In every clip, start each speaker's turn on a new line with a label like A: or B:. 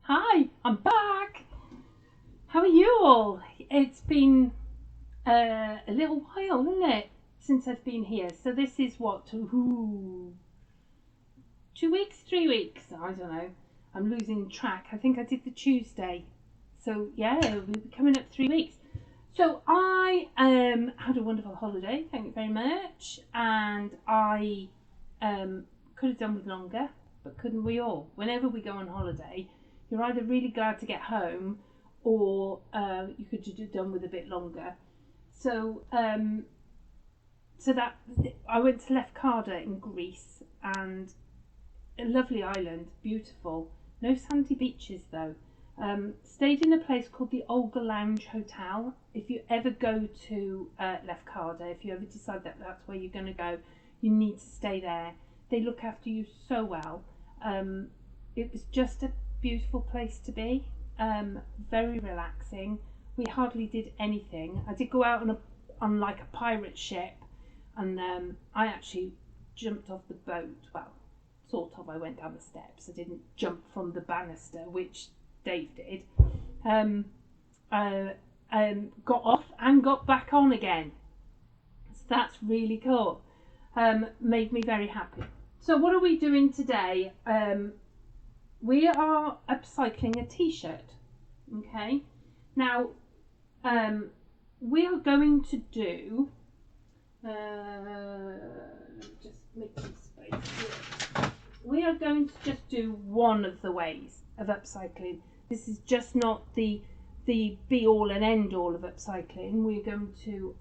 A: Hi, I'm back. How are you all? It's been a little while, isn't it, since I've been here? So this is what, 2 weeks, 3 weeks? I don't know. I'm losing track. I think I did the Tuesday. So yeah, we'll be coming up 3 weeks. So I had a wonderful holiday. Thank you very much. And I could have done with longer, but couldn't we all? Whenever we go on holiday, you're either really glad to get home, or you could have done with a bit longer. So that I went to Lefkada in Greece, and a lovely island, beautiful. No sandy beaches though. Stayed in a place called the Olga Lounge Hotel. If you ever go to Lefkada, if you ever decide that that's where you're going to go, you need to stay there. They look after you so well. It was just a beautiful place to be. Very relaxing. We hardly did anything. I did go out on like a pirate ship, and I actually jumped off the boat. Well, sort of. I went down the steps. I didn't jump from the banister, which Dave did. Got off and got back on again. So that's really cool. Made me very happy. So what are we doing today? We are upcycling a t-shirt. Okay. Now, we are going to do. Just make some space here. We are going to just do one of the ways of upcycling. This is just not the be all and end all of upcycling. We're going to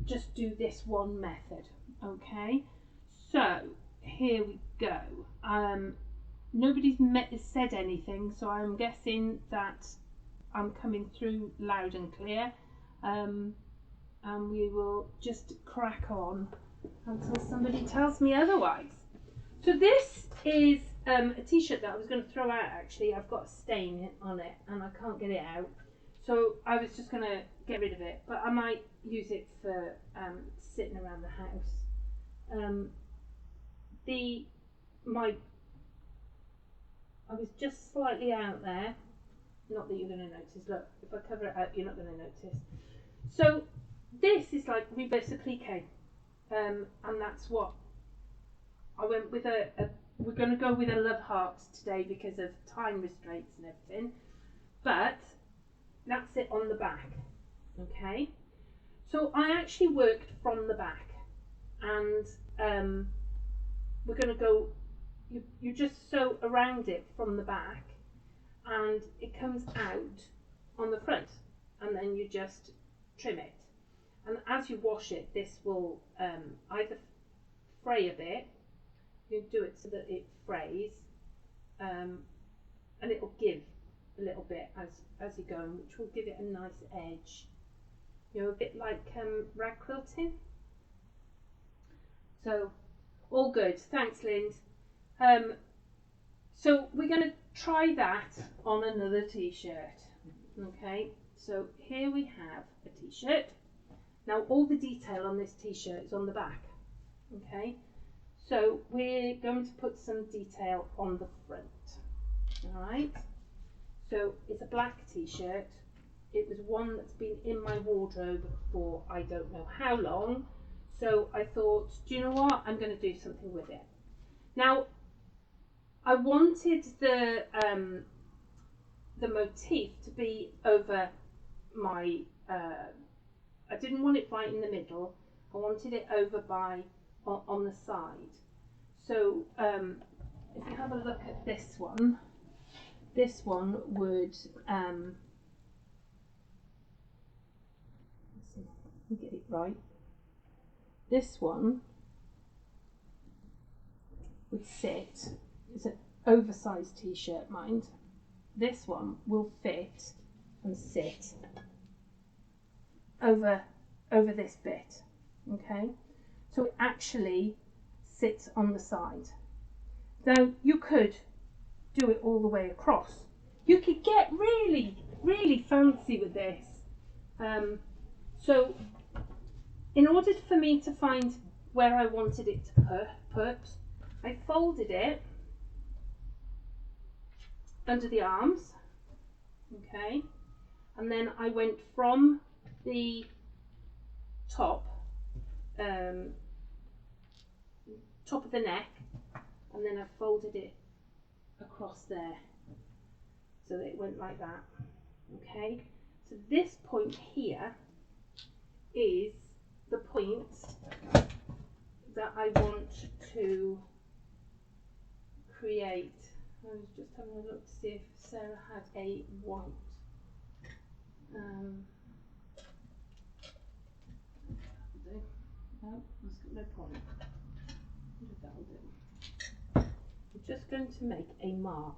A: just do this one method. Okay. So here we go. Nobody's said anything, so I'm guessing that I'm coming through loud and clear. And we will just crack on until somebody tells me otherwise. So this is a t-shirt that I was going to throw out. Actually, I've got a stain on it and I can't get it out. So I was just going to get rid of it, but I might use it for sitting around the house. I was just slightly out there. Not that you're going to notice. Look, if I cover it up, you're not going to notice. So this is like reverse applique, and that's what I went with. We're going to go with a love heart today because of time restraints and everything. But that's it on the back. Okay. So I actually worked from the back, and we're going to go. You just sew around it from the back, and it comes out on the front, and then you just trim it. And as you wash it, this will either fray a bit. You do it so that it frays, and it will give a little bit as you go, which will give it a nice edge. You know, a bit like rag quilting. So, all good. Thanks, Lind. So we're going to try that on another t-shirt. Okay, so here we have a t-shirt. Now all the detail on this t-shirt is on the back. Okay, so we're going to put some detail on the front. Alright, so it's a black t-shirt. It was one that's been in my wardrobe for I don't know how long. So I thought, do you know what? I'm going to do something with it. Now, I wanted the motif to be over my. I didn't want it right in the middle. I wanted it over on the side. So if you have a look at this one would. Let's see, let me get it right. This one would sit. It's an oversized t-shirt, mind. This one will fit and sit over this bit. Okay, so it actually sits on the side. Now you could do it all the way across. You could get really, really fancy with this. So in order for me to find where I wanted it to put, I folded it under the arms, okay, and then I went from the top top of the neck, and then I folded it across there so that it went like that. Okay, so this point here is the point that I want to create. I was just having a look to see if Sarah had a white. No, that's got no point. That'll do. I'm just going to make a mark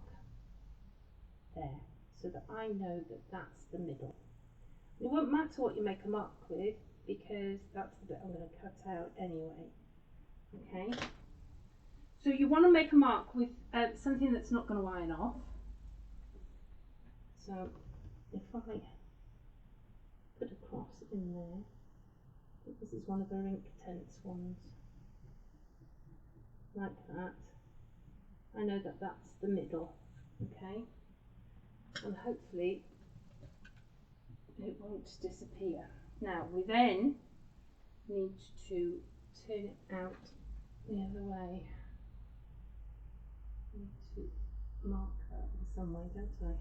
A: there so that I know that that's the middle. It won't matter what you make a mark with because that's the bit I'm going to cut out anyway. Okay. So you want to make a mark with something that's not going to iron off. So if I put a cross in there, I think this is one of the ink tense ones, like that, I know that that's the middle, okay, and hopefully it won't disappear. Now we then need to turn it out the other way. I need to mark that in some way, don't I?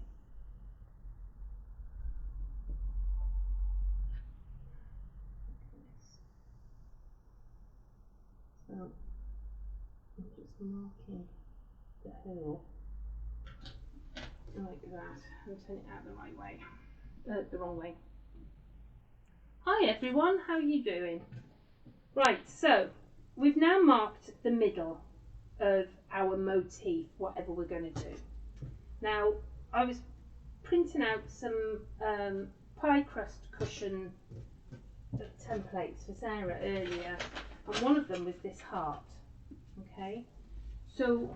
A: So I'm just marking the hole like that and turn it out the right way, the wrong way. Hi everyone, how are you doing? Right, so we've now marked the middle of our motif, whatever we're going to do. Now, I was printing out some pie crust cushion templates for Sarah earlier, and one of them was this heart. Okay, so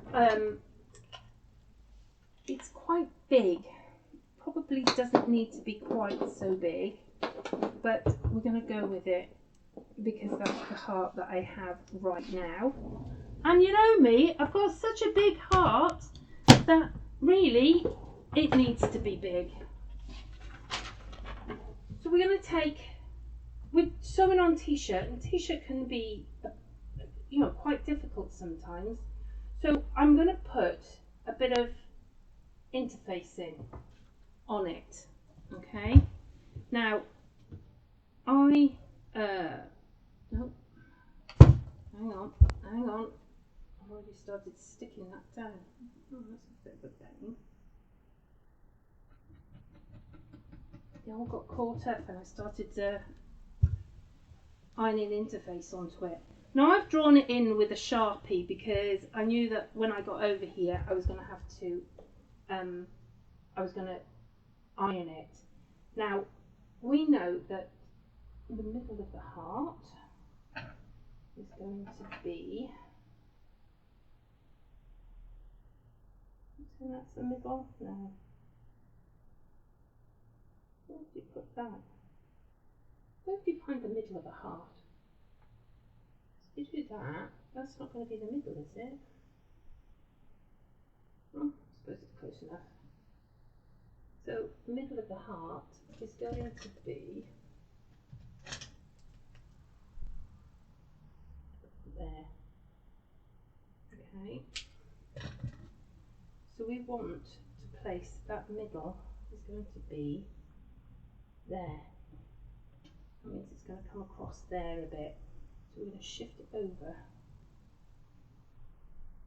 A: it's quite big, probably doesn't need to be quite so big, but we're going to go with it because that's the heart that I have right now. And you know me, I've got such a big heart that really it needs to be big. So we're going to take, with sewing on t-shirt, and t-shirt can be quite difficult sometimes, so I'm going to put a bit of interfacing on it. Okay, now I no, hang on, I've already started sticking that down. Oh, that's a bit of a pain. They all got caught up and I started ironing interface onto it. Now I've drawn it in with a Sharpie because I knew that when I got over here I was going to have to iron it. Now we know that the middle of the heart is going to be, so that's the middle. No, where did you put that? Where did you find the middle of the heart? If you do that, that's not going to be the middle, is it? Oh, I suppose it's close enough. So the middle of the heart is going to be there. Okay. So we want to place that middle is going to be there. That means it's going to come across there a bit. So we're going to shift it over.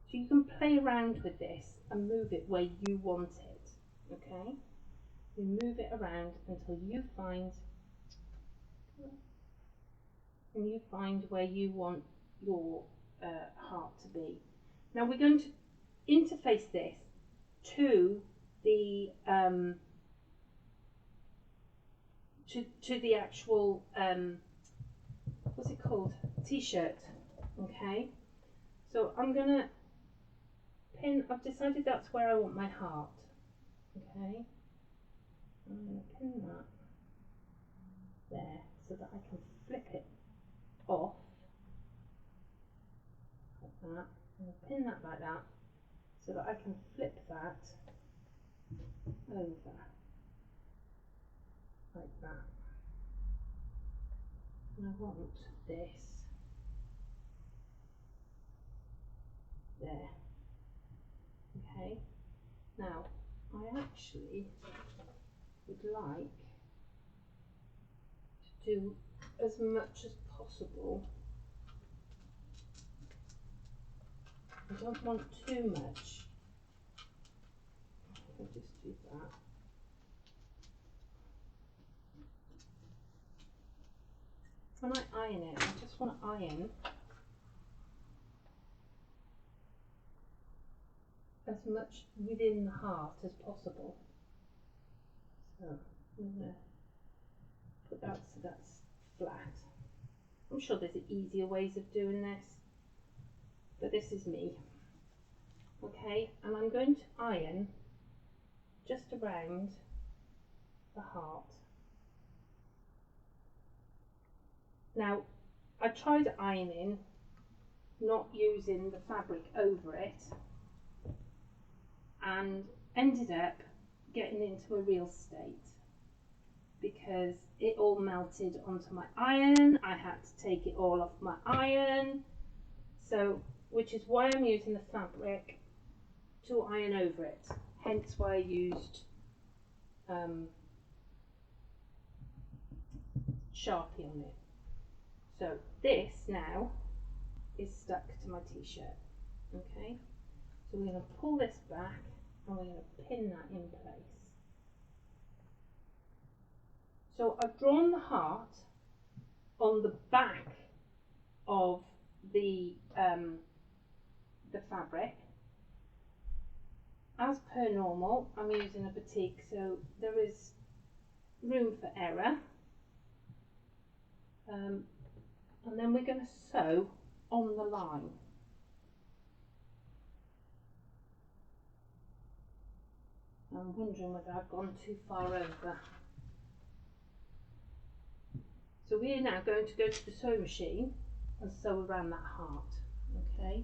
A: So you can play around with this and move it where you want it. Okay? You move it around until you find where you want your heart to be. Now we're going to interface this to the to the actual what's it called, t-shirt. Okay, so I'm gonna pin. I've decided that's where I want my heart. Okay, I'm gonna pin that there so that I can flip it off like that. I'm gonna pin that like that so that I can flip that over like that. And I want this there. Okay, now I actually would like to do as much as possible. I don't want too much. I'll just do that. When I iron it, I just want to iron as much within the heart as possible. So I'm going to put that so that's flat. I'm sure there's easier ways of doing this, but this is me. Okay, and I'm going to iron just around the heart. Now, I tried ironing, not using the fabric over it, and ended up getting into a real state because it all melted onto my iron. I had to take it all off my iron, so which is why I'm using the fabric to iron over it, hence why I used Sharpie on it. So this now is stuck to my t-shirt. Okay, so we're going to pull this back and we're going to pin that in place. So I've drawn the heart on the back of the fabric. As per normal, I'm using a batik, so there is room for error. And then we're going to sew on the line. I'm wondering whether I've gone too far over. So we're now going to go to the sewing machine and sew around that heart. Okay.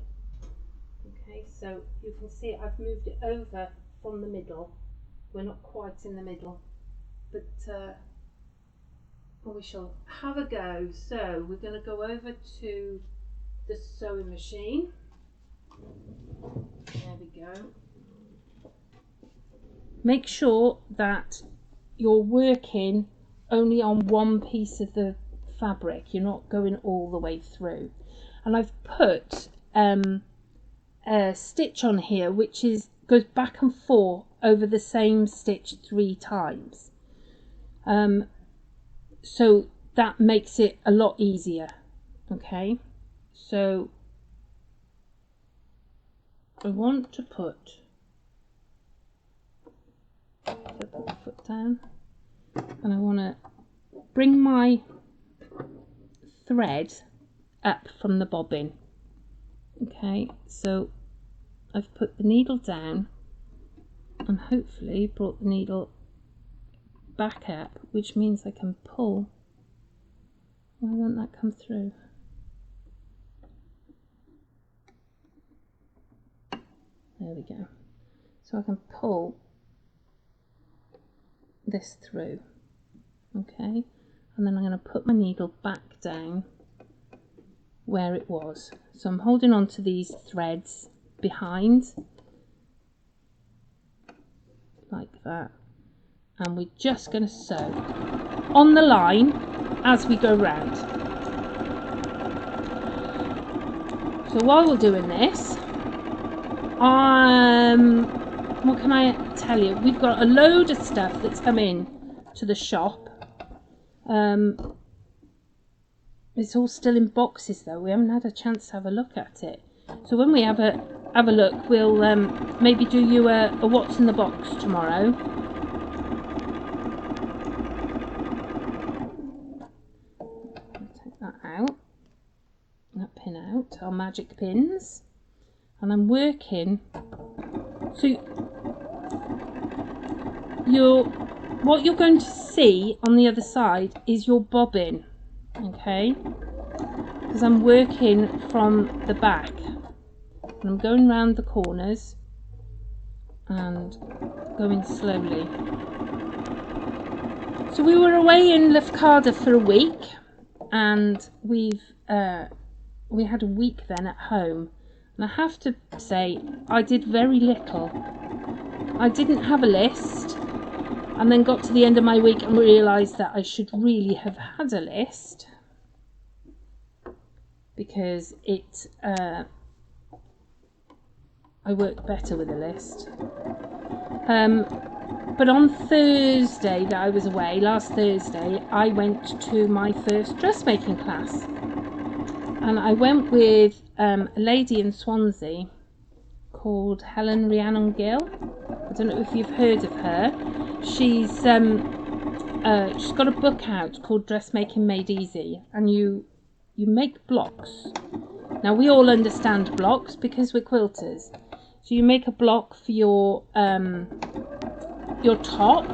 A: Okay, so you can see I've moved it over from the middle. We're not quite in the middle, but we shall have a go. So we're going to go over to the sewing machine. There we go. Make sure that you're working only on one piece of the fabric. You're not going all the way through. And I've put a stitch on here which goes back and forth over the same stitch 3 times. So that makes it a lot easier. Okay, so I want to put the foot down, and I want to bring my thread up from the bobbin. Okay, so I've put the needle down and hopefully brought the needle back up, which means I can pull. Why won't that come through? There we go. So I can pull this through. Okay, and then I'm going to put my needle back down where it was. So I'm holding on to these threads behind like that, and we're just going to sew on the line as we go round. So while we're doing this, what can I tell you? We've got a load of stuff that's come in to the shop. It's all still in boxes though. We haven't had a chance to have a look at it. So when we have a look, we'll maybe do you a what's in the box tomorrow. Take that out. That pin out. Our magic pins. And I'm working. So what you're going to see on the other side is your bobbin. Okay, because I'm working from the back and I'm going round the corners and going slowly. So we were away in Lefkada for a week, and we had a week then at home, and I have to say I did very little. I didn't have a list, and then got to the end of my week and realised that I should really have had a list, because I work better with a list. But on Thursday that I was away, last Thursday, I went to my first dressmaking class. And I went with a lady in Swansea called Helen Rhiannon Gill. I don't know if you've heard of her. She's got a book out called Dressmaking Made Easy, and you make blocks. Now we all understand blocks because we're quilters. So you make a block for your top,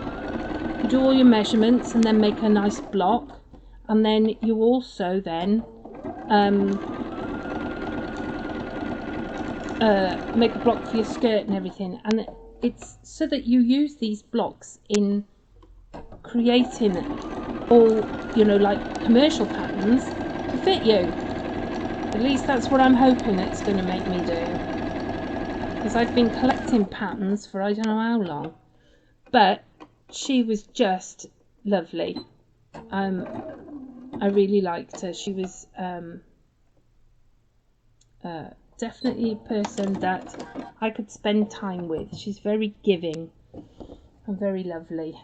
A: you do all your measurements and then make a nice block, and then you also then make a block for your skirt and everything, and it's so that you use these blocks in creating all, you know, like commercial patterns to fit you. At least that's what I'm hoping it's going to make me do, because I've been collecting patterns for I don't know how long. But she was just lovely. I really liked her. She was definitely a person that I could spend time with. She's very giving and very lovely.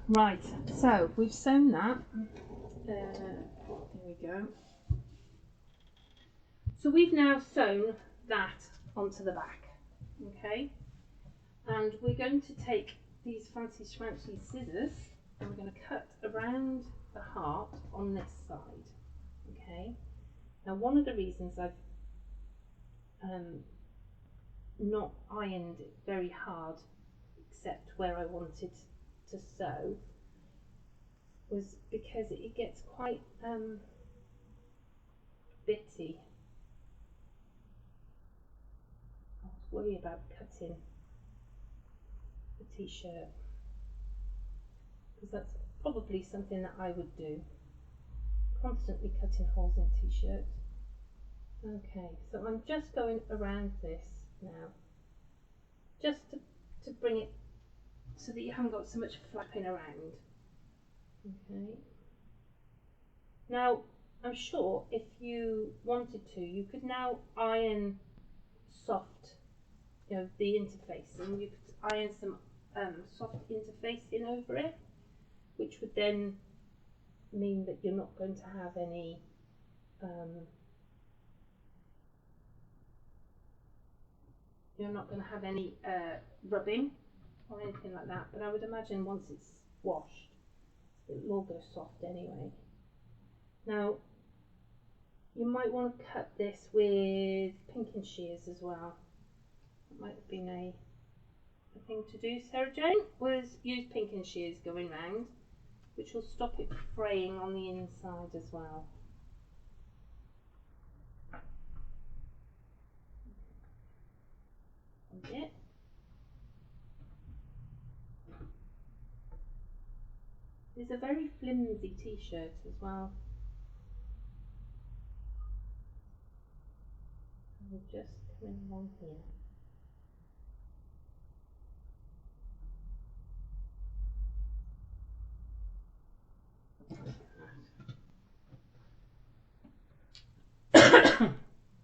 A: Right, so we've sewn that. There we go. So we've now sewn that onto the back, okay? And we're going to take these fancy schmancy scissors and we're going to cut around the heart on this side, okay? Now one of the reasons I've not ironed it very hard except where I wanted to sew was because it gets quite bitty. I was worried about cutting the t-shirt, because that's probably something that I would do, constantly cutting holes in t-shirts. Okay, so I'm just going around this now, just to bring it so that you haven't got so much flapping around. Okay. Now, I'm sure if you wanted to, you could now iron soft, you know, the interfacing. You could iron some soft interfacing over it, which would then mean that you're not going to have any rubbing or anything like that. But I would imagine once it's washed, it'll all go soft anyway. Now, you might want to cut this with pinking shears as well. That might have been a thing to do, Sarah Jane, was use pinking shears going round, which will stop it fraying on the inside as well. That's it. It's a very flimsy t-shirt as well. We're just coming along here.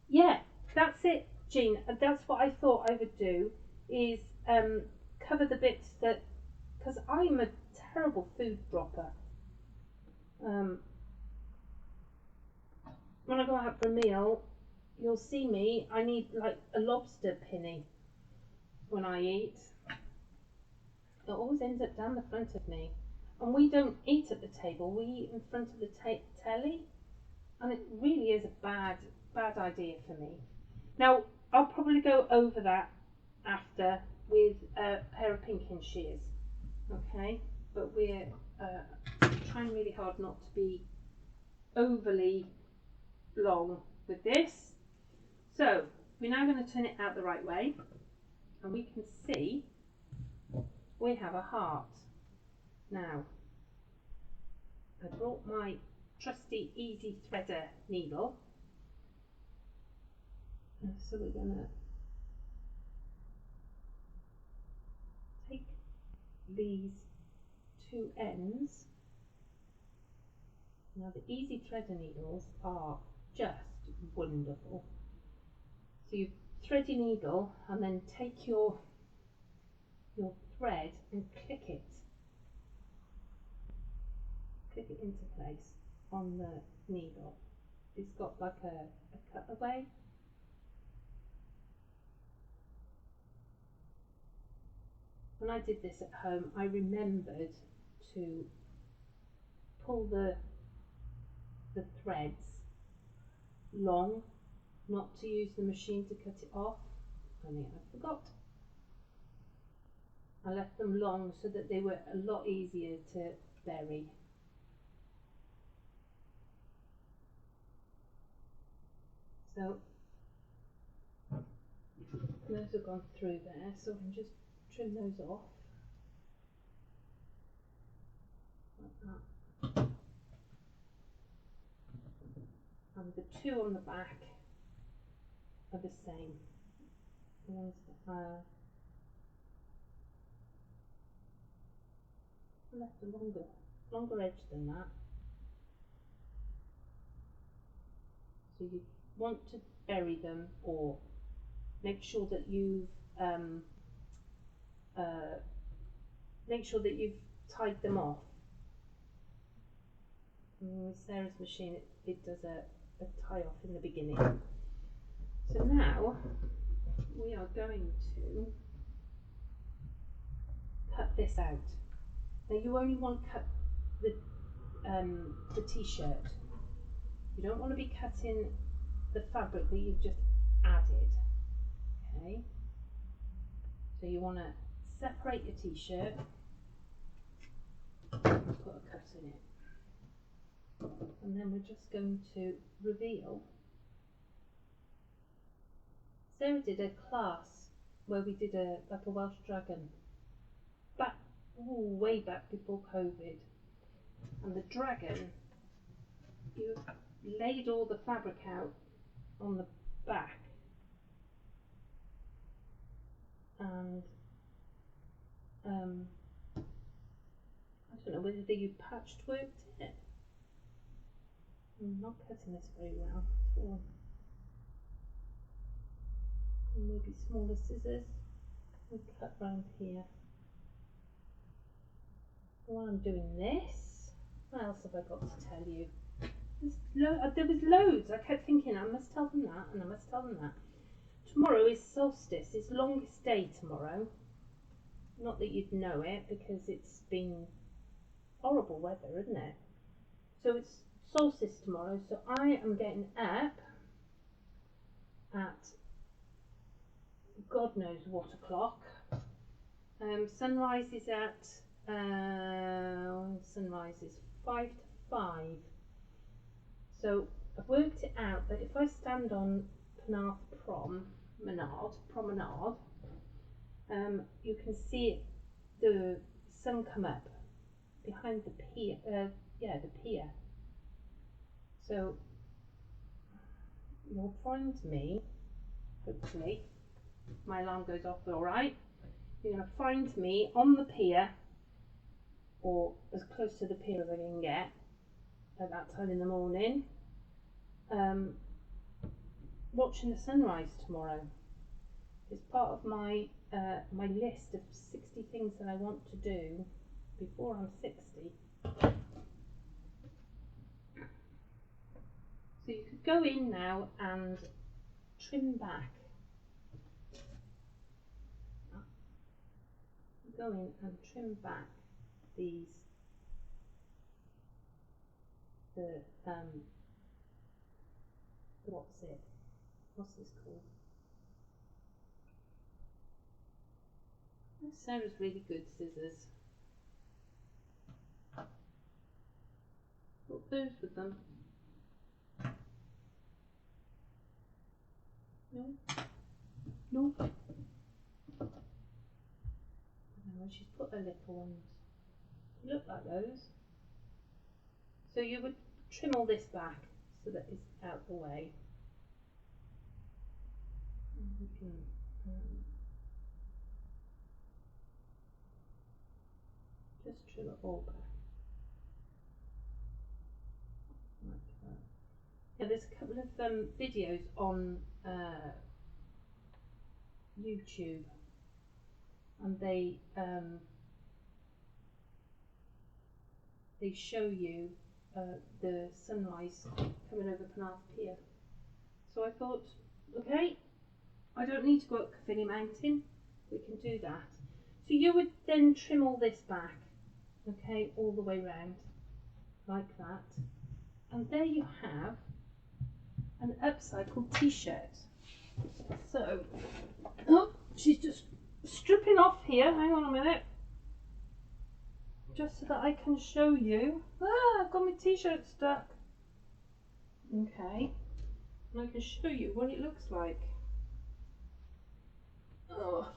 A: Yeah, that's it, Jean. That's what I thought I would do, is cover the bits that, because I'm a terrible food dropper. When I go out for a meal, you'll see me, I need like a lobster pinny when I eat. It always ends up down the front of me. And we don't eat at the table, we eat in front of the telly. And it really is a bad idea for me. Now, I'll probably go over that after with a pair of pinking shears. Okay, but we're trying really hard not to be overly long with this. So we're now going to turn it out the right way, and we can see we have a heart. Now, I brought my trusty Easy Threader needle. So we're going to take these two ends. Now the Easy Threader needles are just wonderful. So you thread your needle and then take your thread and click it into place on the needle. It's got like a cutaway. When I did this at home, I remembered to pull the threads long, not to use the machine to cut it off. Only I forgot. I left them long so that they were a lot easier to bury. So those have gone through there, so I can just trim those off like that. And the two on the back are the same. The ones that left a longer edge than that. So you want to bury them, or make sure that you've tied them off. And with Sarah's machine, it does a tie off in the beginning. So now we are going to cut this out. Now you only want to cut the t-shirt. You don't want to be cutting the fabric that you've just added. Okay. So you want to separate your t-shirt and put a cut in it. And then we're just going to reveal. Sarah did a class where we did like a Welsh dragon way back before COVID, and the dragon, you laid all the fabric out on the back, and I don't know whether you patched worked it. I'm not cutting this very well at all. Maybe smaller scissors and cut round here. While I'm doing this, what else have I got to tell you? There was loads. I kept thinking I must tell them that and I must tell them that. Tomorrow is solstice. It's longest day tomorrow. Not that you'd know it because it's been horrible weather, isn't it? So it's solstice tomorrow. So I am getting up at God knows what o'clock. Sunrise is at sunrise is 5 to 5. So I've worked it out that if I stand on Penarth Promenade, you can see the sun come up behind the pier. The pier. So you'll find me, hopefully, my alarm goes off all right. You're going to find me on the pier, or as close to the pier as I can get at that time in the morning, watching the sunrise tomorrow. It's part of my my list of 60 things that I want to do before I'm 60. So you could go in now and trim back. Go in and trim back these, what's this called? Sarah's really good scissors. Put those with them. No. she's put her little ones. They look like those. So you would trim all this back so that it's out the way. And we can just trim it all back. Like that. Yeah, there's a couple of videos on YouTube, and they show you the sunrise coming over Penarth Pier. So I thought, okay, I don't need to go up Cavinny Mountain, we can do that. So you would then trim all this back, okay, all the way round, like that. And there you have an upcycled t-shirt. So, oh, she's just stripping off here, hang on a minute. Just so that I can show you. Ah, I've got my t-shirt stuck. Okay, and I can show you what it looks like. Oh,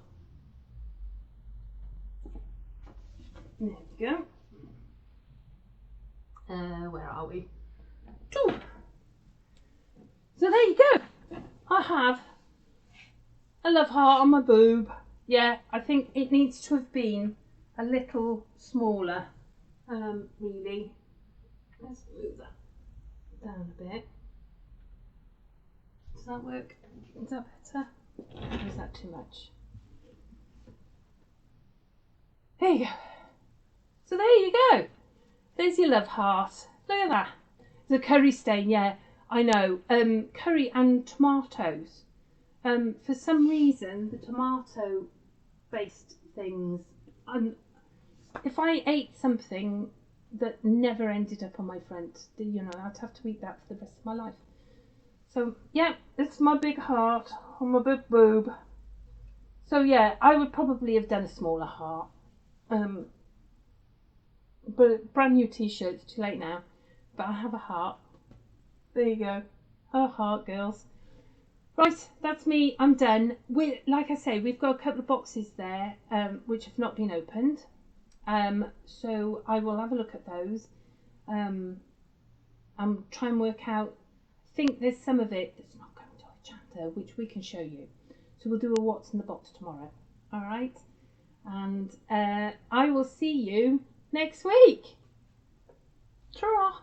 A: there we go. Where are we? Ooh. So there you go. I have a love heart on my boob. Yeah, I think it needs to have been a little smaller, really. Let's move that down a bit. Does that work? Is that better? Or is that too much? There you go. So there you go. There's your love heart. Look at that. The curry stain, yeah, I know. Curry and tomatoes. For some reason, the tomato-based things, if I ate something that never ended up on my front, you know, I'd have to eat that for the rest of my life. So, yeah, it's my big heart on my big boob. So, yeah, I would probably have done a smaller heart. But a brand new t-shirt, it's too late now. But I have a heart. There you go. A heart, girls. Right, that's me. I'm done. Like I say, we've got a couple of boxes there which have not been opened. So I will have a look at those. I'm trying to work out. I think there's some of it that's not going to a chanter, which we can show you. So we'll do a what's in the box tomorrow. All right. And I will see you next week. Ta-ra.